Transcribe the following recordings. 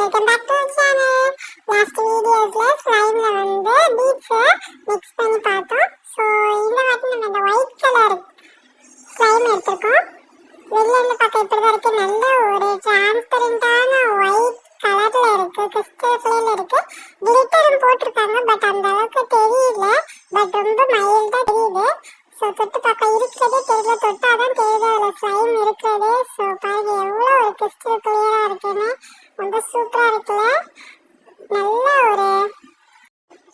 Welcome back to channel. Last வீடியோஸ்ல ஸ்லைம்ல வந்து பீட்ஸ் மிக்ஸ் பண்ணி பார்த்தோம். சோ இந்த வாட்டி நம்ம இந்த ஒயிட் கலர் ஸ்லைம் எடுத்துக்கோம். வெளில இருந்து பார்க்க இப்படி தான் இருக்கு. நல்ல ஒரு டிரான்ஸ்பரண்டான ஒயிட் கலர்ல இருக்கு, கிறிஸ்டல் கிளியர்ல இருக்கு. கிளிட்டரும் போட்டிருக்காங்க, பட் அந்த அளவுக்கு தெரியல. பட் ரொம்ப மைல்டா தெரியுது. ஸோ தொட்டு பார்க்க இருக்கிறதே தெரியல, தொட்டாதான் தெரியுது அதில் ஸ்லைம் இருக்கிறது. ஸோ பாருங்க எவ்வளோ ஒரு கிறிஸ்டல் கிளியரா இருக்குன்னு, ரொம்ப சூப்பரா இருக்குல்ல. நல்ல ஒரு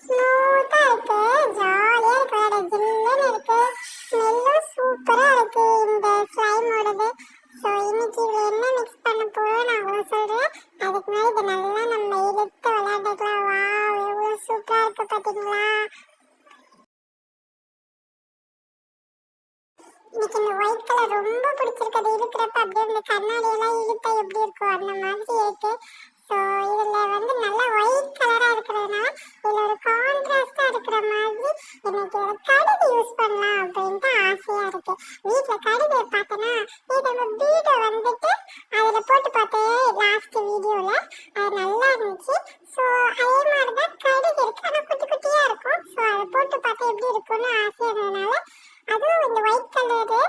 ஸ்மூத்தா இருக்கு, ஜாலியா இருக்கு, வேற ஜில்லுன்னு இருக்கு, ஸ்மெல்லும் சூப்பரா இருக்கு இந்த ஸ்லைமோடது. ஸோ இன்னைக்கு இதுல என்ன மிக்ஸ் பண்ண போறோம் நான் உங்களுக்கு சொல்றேன். அதுக்கு முன்னாடி இதை நல்லா நம்ம இழுத்து விளையாண்டுக்கலாம். வாவ், எவ்வளவு சூப்பரா இருக்கு பாத்தீங்களா. எனக்கு இந்த ஒயிட் கலர் ரொம்ப பிடிச்சிருக்கு. இருக்கிறப்ப அப்படியே இந்த கண்ணாடி எல்லாம் இழுத்தா எப்படி இருக்கும் அந்த மாதிரி இருக்கு. ஸோ இதுல வந்து நல்லா ஒயிட் கலரா இருக்கிறதுனால இதுல ஒரு கான்ட்ராஸ்டா இருக்கிற மாதிரி எனக்கு ஒரு கடுகு யூஸ் பண்ணலாம் அப்படின்ட்டு ஆசையா இருக்கு. வீட்டுல கடுகு பார்த்தேன்னா நம்ம பீடை வந்துட்டு அதுல போட்டு பார்த்தேன் லாஸ்ட் வீடியோல, அது நல்லா இருந்துச்சு. ஸோ அதே மாதிரிதான் கடுகு இருக்கு, ஆனா குட்டி குட்டியா இருக்கும். ஸோ அதை போட்டு பார்த்தா எப்படி இருக்கும்னு ஆசையா இருந்ததுனால அதுவும் இந்த ஒயிட் கலரு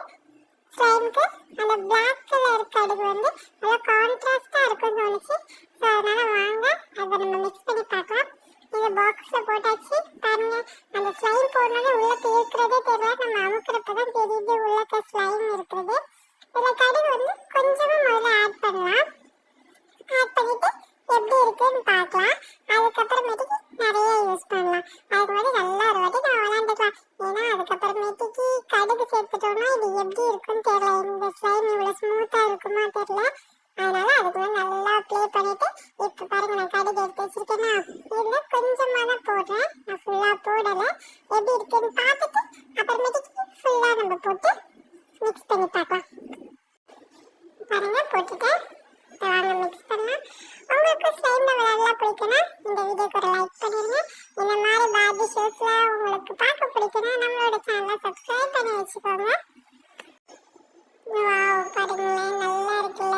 ஸ்லைமுக்கு அந்த பிளாக் கலர் கடுகு வந்து நல்லா கான்ட்ராஸ்டா இருக்கும்னு தோணுச்சு. ஸோ அதனால வாங்க அதை நம்ம மிக்ஸ் பண்ணி பார்க்கலாம். இந்த பாக்ஸ்ல போட்டாச்சு பாருங்க. அந்த ஸ்லைம் போடணும்னு உள்ள இருக்கிறதே தெரியல, நம்ம அமுக்கிறப்பதான் தெரியுது உள்ள ஸ்லைம் இருக்கிறது. இதுல கடுகு வந்து கொஞ்சமா முதல்ல ஆட் பண்ணலாம். ஆட் பண்ணிட்டு எப்படி இருக்குன்னு பார்க்கலாம். அதுக்கப்புறமேட்டுக்கு நிறைய யூஸ் பண்ணலாம். அதுக்கு முன்னாடி நல்லா ஒரு வாட்டி நம்ம விளையாண்டுக்கலாம். ஏன்னா அதுக்கப்புறமேட்டுக்கு கடுகு சேர்த்துட்டோம்னா இது எப்படி இருக்குன்னு தெரியல, இந்த ஸ்லைம் இவ்வளவு ஸ்மூத்தா இருக்குமா தெரியல. அதனால அதுக்கு முன்னாடி நல்லா ப்ளே பண்ணிட்டு இப்ப பாருங்க நான் கடுகு எடுத்து வச்சிருக்கேன்னா இதுல கொஞ்சமா தான் போடுறேன், நான் ஃபுல்லா போடல. எப்படி இருக்குன்னு பார்த்துட்டு அப்புறமேட்டுக்கு ஃபுல்லா நம்ம போட்டு மிக்ஸ் பண்ணி பார்க்கலாம். பாருங்க போட்டுட்டேன். வாங்க மிக்ஸ் பண்ணலாம். உங்களுக்கு ஸ்லைம்ல விளையாடலாம் பிடிக்குன்னா இந்த வீடியோக்கு ஒரு லைக் பண்ணிருங்க. இந்த மாதிரி பார்பி ஷோஸ்லாம் உங்களுக்கு பார்க்க பிடிக்குன்னா நம்மளோட சேனலை சப்ஸ்கிரைப் பண்ணி வச்சுக்கோங்க. வாவ் பாருங்களேன், நல்லா இருக்குல்ல.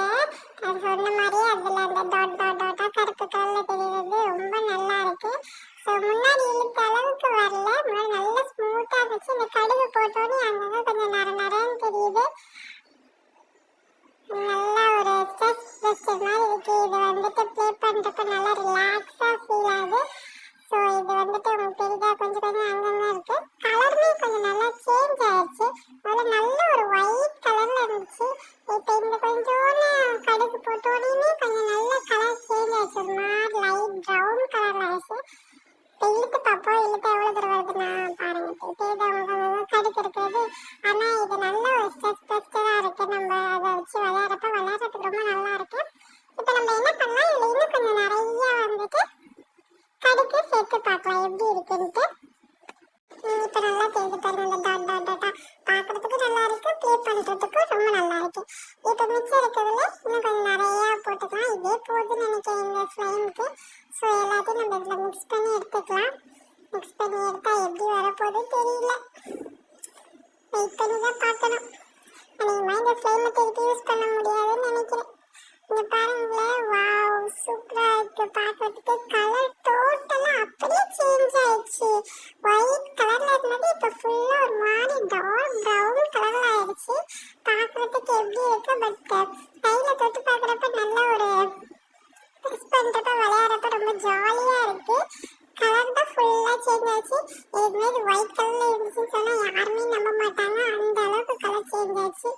அது சொன்ன மாதிரியே அதில் அந்த டாட்டா கருப்பு கலர்ல தெரியுறது ரொம்ப நல்லா இருக்கு. ஸோ முன்னாடி இழுத்த அளவுக்கு வரல, முன்னாடி நல்லா ஸ்மூத்தாக இருந்துச்சு. இந்த கடுகு போட்டோன்னே அங்கங்கே கொஞ்சம் நரன்னு தெரியுது. நல்லா ஒரு ஸ்ட்ரெஸ் பஸ்டர் மாதிரி இருக்கு. இது வந்துட்டு ப்ளே பண்ணுறப்ப நல்லா ரிலாக்ஸாக ஃபீல் ஆகுது. ஸோ இது வந்துட்டு உங்களுக்கு தெரியுதா, கொஞ்சம் கொஞ்சம் அங்கங்கே இருக்கு. கலருமே கொஞ்சம் நல்லா சேஞ்ச் ஆயிடுச்சு. அதில் நல்ல ஒரு ஒயிட் கலர்ல இருந்துச்சு. இப்போ இந்த கொஞ்சோன்னு கடுகு போட்டோடனே கொஞ்சம் நல்ல கலர் சேஞ்ச் ஆயிடுச்சு, ஒரு மாதிரி லைட் ப்ரௌன் கலர்ல ஆயிடுச்சு. இப்போ இழுத்து பார்ப்போம், இழுத்து எவ்வளோ தூரம் வருதுன்னா பாருங்க தெரியுதா கடுகு இருக்கிறது. ஆனால் இது நல்ல ஒரு ஸ்ட்ரெஸ் பஸ்டராக இருக்கு. நம்ம அதை வச்சு விளையாடுறதுக்கு ரொம்ப நல்லா இருக்கு. இப்போ நம்ம என்ன பண்ணலாம், இதில் இன்னும் கொஞ்சம் நிறைய வந்துட்டு கடுகு சேர்த்து பார்க்கலாம் எப்படி இருக்குன்ட்டு. இப்போ நல்லா தெரிஞ்சு பாருங்க, இந்த டாட்டா பார்க்கறதுக்கு நல்லா இருக்கு, ப்ளே பண்ணுறதுக்கு ரொம்ப நல்லா இருக்கு. இப்போ மிச்சம் இருக்கிறதுல இன்னும் கொஞ்சம் நிறையா போட்டுக்கலாம். இதே போதுன்னு நினைக்கிறேன் இந்த ஸ்லைமுக்கு. ஸோ எல்லாத்தையும் நம்ம இதில் மிக்ஸ் பண்ணி எடுத்துக்கலாம். மிக்ஸ் பண்ணி எடுத்தா எப்படி வரப்போகுது தெரியல, வெயிட் பண்ணி தான் பார்க்கணும். அதிகமாக இந்த ஸ்லைமை திருப்பி யூஸ் பண்ண முடியாதுன்னு நினைக்கிறேன். இங்கே பாருங்களேன், வாவ் சூப்பராக இருக்கு. பார்க்கறதுக்கு கலர் டோட்டலாக அப்படியே சேஞ்ச் ஆயிடுச்சு. ஒயிட் கலர்ல இருந்தது இப்போ ஃபுல்லாக ஒரு மாதிரி டார்க் ப்ரௌன் கலர்ல ஆயிடுச்சு. பார்க்கறதுக்கு எப்படி இருக்கு, பட் கையில் தொட்டு பார்க்குறப்ப நல்ல ஒரு ப்ரெஸ் பண்ணுறப்ப விளையாடுறப்ப ரொம்ப ஜாலியாக இருக்கு. கலர் தான் ஃபுல்லாக சேஞ்ச் ஆச்சு. இதுமாரி ஒயிட் கலர்ல இருந்துச்சுன்னு சொன்னால் யாருமே நம்ப மாட்டாங்க, அந்த அளவுக்கு கலர் சேஞ்ச் ஆச்சு.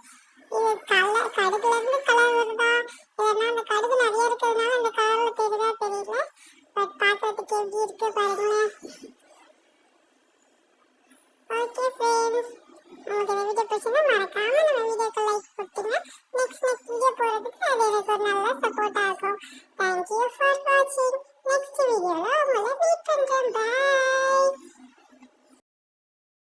இது கலர் கடுகுல இருந்து கலர் வருதா, இல்லைன்னா அந்த கடுகு நிறைய இருக்கிறதுனால அந்த கலர்ல தெரியுதா தெரியல. பட் பார்க்கறதுக்கு எப்படி இருக்கு பாருங்களேன். ஓகே ஃப்ரெண்ட்ஸ், உங்களுக்கு இந்த வீடியோ பிடிச்சிருந்தா மறக்காம நம்ம வீடியோக்கு லைக் கொடுத்துங்க. நெக்ஸ்ட்